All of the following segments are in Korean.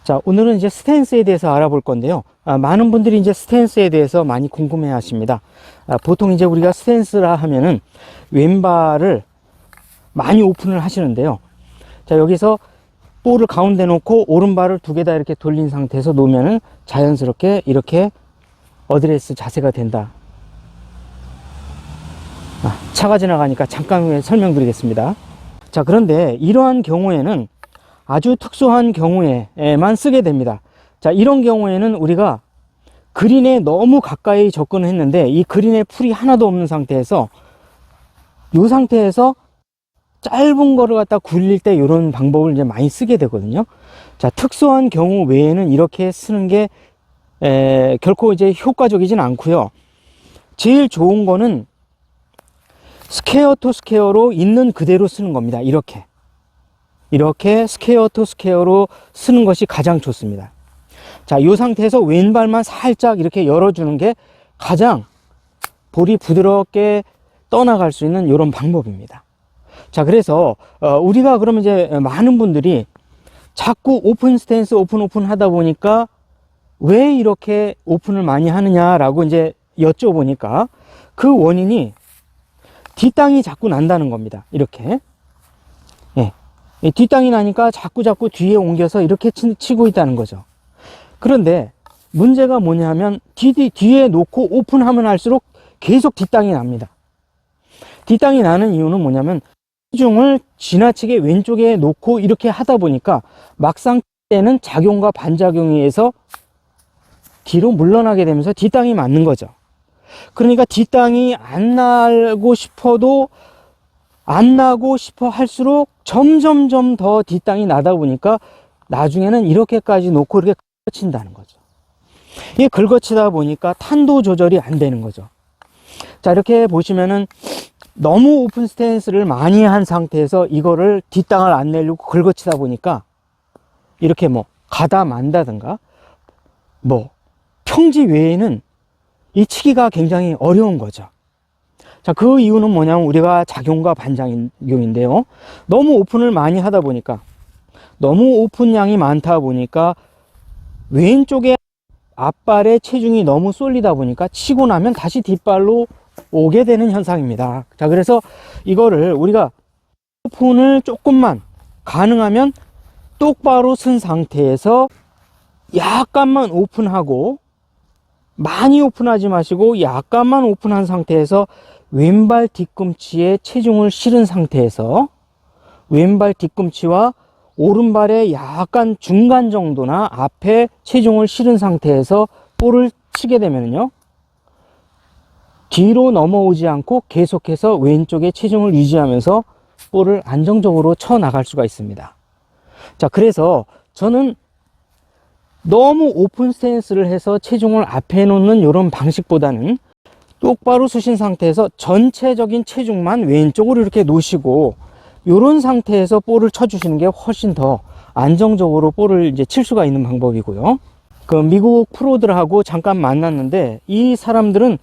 자, 오늘은 이제 스탠스에 대해서 알아볼 건데요. 많은 분들이 이제 스탠스에 대해서 많이 궁금해 하십니다. 보통 이제 우리가 스탠스라 하면은 왼발을 많이 오픈을 하시는데요. 자, 여기서 볼을 가운데 놓고 오른발을 두 개 다 이렇게 돌린 상태에서 놓으면은 자연스럽게 이렇게 어드레스 자세가 된다. 차가 지나가니까 잠깐 후에 설명드리겠습니다. 자, 그런데 이러한 경우에는 아주 특수한 경우에만 쓰게 됩니다. 자, 이런 경우에는 우리가 그린에 너무 가까이 접근을 했는데 이 그린에 풀이 하나도 없는 상태에서 이 상태에서 짧은 거를 갖다 굴릴 때 이런 방법을 이제 많이 쓰게 되거든요. 자, 특수한 경우 외에는 이렇게 쓰는 게 결코 이제 효과적이진 않고요. 제일 좋은 거는 스퀘어 투 스퀘어로 있는 그대로 쓰는 겁니다. 이렇게 스퀘어 투 스퀘어로 쓰는 것이 가장 좋습니다. 자, 이 상태에서 왼발만 살짝 이렇게 열어주는 게 가장 볼이 부드럽게 떠나갈 수 있는 이런 방법입니다. 자, 그래서 우리가 그러면 이제 많은 분들이 자꾸 오픈 스탠스 오픈 하다 보니까 왜 이렇게 오픈을 많이 하느냐라고 이제 여쭤보니까 그 원인이 뒷땅이 자꾸 난다는 겁니다. 이렇게. 뒷땅이 나니까 자꾸 뒤에 옮겨서 이렇게 치고 있다는 거죠. 그런데 문제가 뭐냐면 뒤에 놓고 오픈하면 할수록 계속 뒷땅이 납니다. 뒷땅이 나는 이유는 뭐냐면 체중을 지나치게 왼쪽에 놓고 이렇게 하다 보니까 막상 때는 작용과 반작용에 의해서 뒤로 물러나게 되면서 뒷땅이 맞는 거죠. 그러니까 뒷땅이 안 나고 싶어도 안 나고 싶어 할수록 점점 더 뒷땅이 나다 보니까 나중에는 이렇게까지 놓고 이렇게 긁어친다는 거죠. 이게 긁어치다 보니까 탄도 조절이 안 되는 거죠. 자, 이렇게 보시면은 너무 오픈 스탠스를 많이 한 상태에서 이거를 뒷땅을 안 내려고 긁어치다 보니까 이렇게 뭐 가다 만다든가 뭐 평지 외에는 이 치기가 굉장히 어려운 거죠. 자, 그 이유는 뭐냐면 우리가 작용과 반작용인데요. 너무 오픈을 많이 하다 보니까 너무 오픈량이 많다 보니까 왼쪽에 앞발에 체중이 너무 쏠리다 보니까 치고 나면 다시 뒷발로 오게 되는 현상입니다. 자, 그래서 이거를 우리가 오픈을 조금만 가능하면 똑바로 쓴 상태에서 약간만 오픈하고 많이 오픈하지 마시고 약간만 오픈한 상태에서 왼발 뒤꿈치에 체중을 실은 상태에서 왼발 뒤꿈치와 오른발의 약간 중간 정도나 앞에 체중을 실은 상태에서 볼을 치게 되면요, 뒤로 넘어오지 않고 계속해서 왼쪽에 체중을 유지하면서 볼을 안정적으로 쳐 나갈 수가 있습니다. 자, 그래서 저는 너무 오픈 스탠스를 해서 체중을 앞에 놓는 이런 방식보다는 똑바로 쓰신 상태에서 전체적인 체중만 왼쪽으로 이렇게 놓으시고 이런 상태에서 볼을 쳐주시는 게 훨씬 더 안정적으로 볼을 이제 칠 수가 있는 방법이고요. 그 미국 프로들하고 잠깐 만났는데 이 사람들은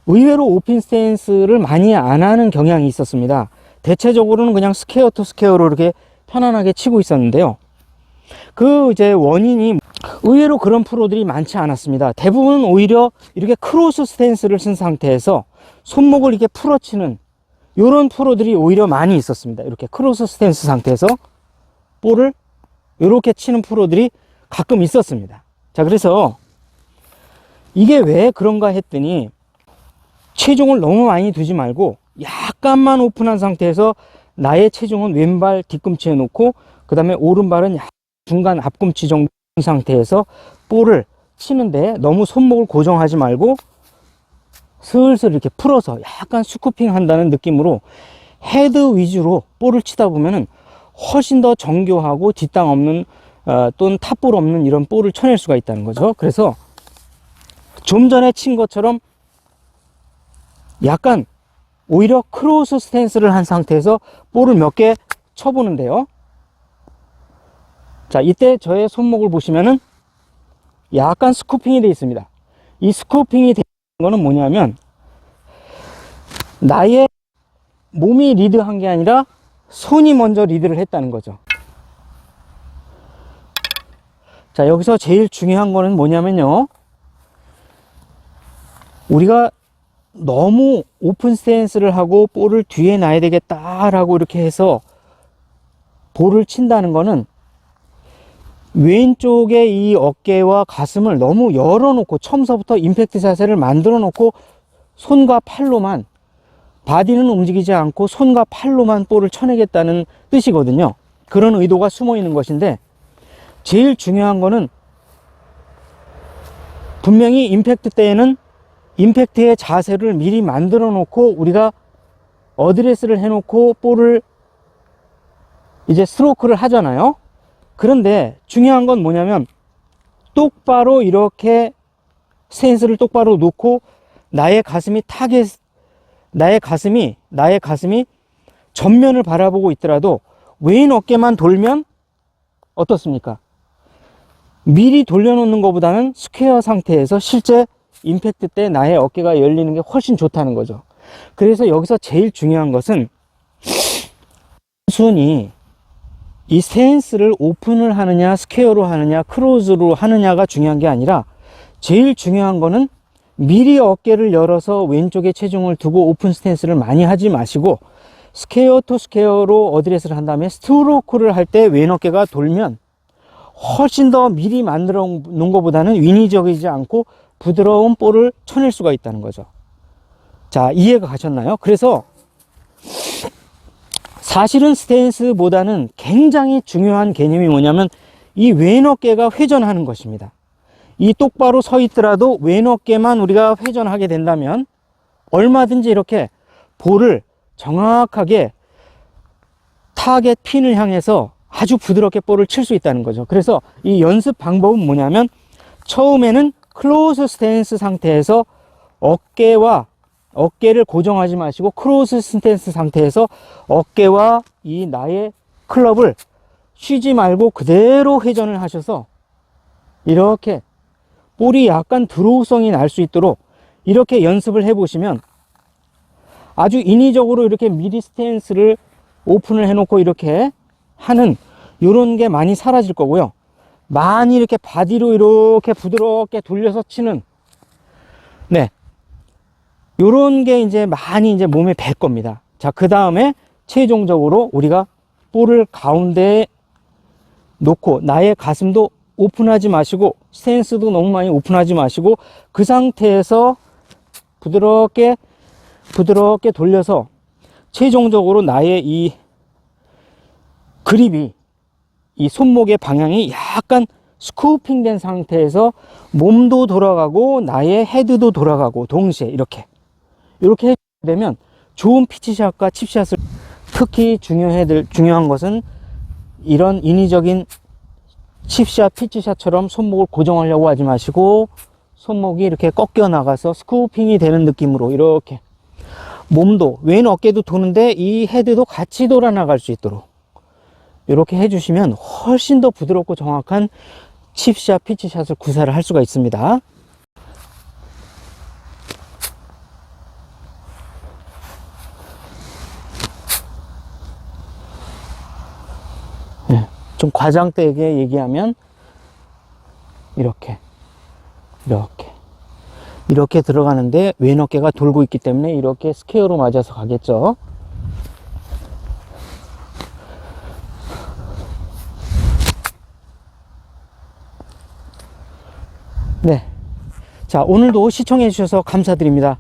의외로 오픈 스탠스를 많이 안 하는 경향이 있었습니다. 대체적으로는 그냥 스퀘어 투 스퀘어로 이렇게 편안하게 치고 있었는데요. 그 이제 원인이 의외로 그런 프로들이 많지 않았습니다. 대부분 오히려 이렇게 크로스 스탠스를 쓴 상태에서 손목을 이렇게 풀어치는 이런 프로들이 오히려 많이 있었습니다. 이렇게 크로스 스탠스 상태에서 볼을 이렇게 치는 프로들이 가끔 있었습니다. 자, 그래서 이게 왜 그런가 했더니 체중을 너무 많이 두지 말고 약간만 오픈한 상태에서 나의 체중은 왼발 뒤꿈치에 놓고 그 다음에 오른발은 중간 앞꿈치 정도 상태에서 볼을 치는데 너무 손목을 고정하지 말고 슬슬 이렇게 풀어서 약간 스쿠핑 한다는 느낌으로 헤드 위주로 볼을 치다 보면은 훨씬 더 정교하고 뒷땅 없는 또는 탑볼 없는 이런 볼을 쳐낼 수가 있다는 거죠. 그래서 좀 전에 친 것처럼 약간 오히려 크로스 스탠스를 한 상태에서 볼을 몇 개 쳐보는데요. 자, 이때 저의 손목을 보시면은 약간 스쿠핑이 되어 있습니다. 이 스쿠핑이 되는 거는 뭐냐면 나의 몸이 리드한 게 아니라 손이 먼저 리드를 했다는 거죠. 자, 여기서 제일 중요한 거는 뭐냐면요. 우리가 너무 오픈 스탠스를 하고 볼을 뒤에 놔야 되겠다라고 이렇게 해서 볼을 친다는 거는 왼쪽에 이 어깨와 가슴을 너무 열어놓고 처음서부터 임팩트 자세를 만들어 놓고 손과 팔로만, 바디는 움직이지 않고 손과 팔로만 볼을 쳐내겠다는 뜻이거든요. 그런 의도가 숨어 있는 것인데, 제일 중요한 거는 분명히 임팩트 때에는 임팩트의 자세를 미리 만들어 놓고 우리가 어드레스를 해놓고 볼을 이제 스트로크를 하잖아요. 그런데 중요한 건 뭐냐면 똑바로 이렇게 스탠스를 똑바로 놓고 나의 가슴이 전면을 바라보고 있더라도 왼 어깨만 돌면 어떻습니까? 미리 돌려놓는 것보다는 스퀘어 상태에서 실제 임팩트 때 나의 어깨가 열리는 게 훨씬 좋다는 거죠. 그래서 여기서 제일 중요한 것은 단순히 이 스탠스를 오픈을 하느냐 스퀘어로 하느냐 크로즈로 하느냐가 중요한 게 아니라 제일 중요한 거는 미리 어깨를 열어서 왼쪽에 체중을 두고 오픈 스탠스를 많이 하지 마시고 스퀘어 투 스퀘어로 어드레스를 한 다음에 스트로크를 할 때 왼 어깨가 돌면 훨씬 더 미리 만들어 놓은 것보다는 인위적이지 않고 부드러운 볼을 쳐낼 수가 있다는 거죠. 자, 이해가 가셨나요? 그래서 사실은 스탠스보다는 굉장히 중요한 개념이 뭐냐면 이 왼 어깨가 회전하는 것입니다. 이 똑바로 서 있더라도 왼 어깨만 우리가 회전하게 된다면 얼마든지 이렇게 볼을 정확하게 타겟 핀을 향해서 아주 부드럽게 볼을 칠 수 있다는 거죠. 그래서 이 연습 방법은 뭐냐면 처음에는 클로즈 스탠스 상태에서 어깨를 고정하지 마시고 크로스 스탠스 상태에서 어깨와 이 나의 클럽을 쉬지 말고 그대로 회전을 하셔서 이렇게 볼이 약간 드로우성이 날 수 있도록 이렇게 연습을 해 보시면 아주 인위적으로 이렇게 미리 스탠스를 오픈을 해 놓고 이렇게 하는 요런 게 많이 사라질 거고요. 많이 이렇게 바디로 이렇게 부드럽게 돌려서 치는 요런 게 이제 많이 이제 몸에 뵐 겁니다. 자, 그 다음에 최종적으로 우리가 볼을 가운데에 놓고 나의 가슴도 오픈하지 마시고 스탠스도 너무 많이 오픈하지 마시고 그 상태에서 부드럽게 돌려서 최종적으로 나의 이 그립이 이 손목의 방향이 약간 스쿠핑 된 상태에서 몸도 돌아가고 나의 헤드도 돌아가고 동시에 이렇게 되면 좋은 피치샷과 칩샷을, 특히 중요한 것은 이런 인위적인 칩샷, 피치샷처럼 손목을 고정하려고 하지 마시고 손목이 이렇게 꺾여 나가서 스쿠핑이 되는 느낌으로 이렇게 몸도 왼 어깨도 도는데 이 헤드도 같이 돌아 나갈 수 있도록 이렇게 해주시면 훨씬 더 부드럽고 정확한 칩샷, 피치샷을 구사를 할 수가 있습니다. 좀 과장되게 얘기하면 이렇게 들어가는데 왼 어깨가 돌고 있기 때문에 이렇게 스퀘어로 맞아서 가겠죠. 네. 자, 오늘도 시청해 주셔서 감사드립니다.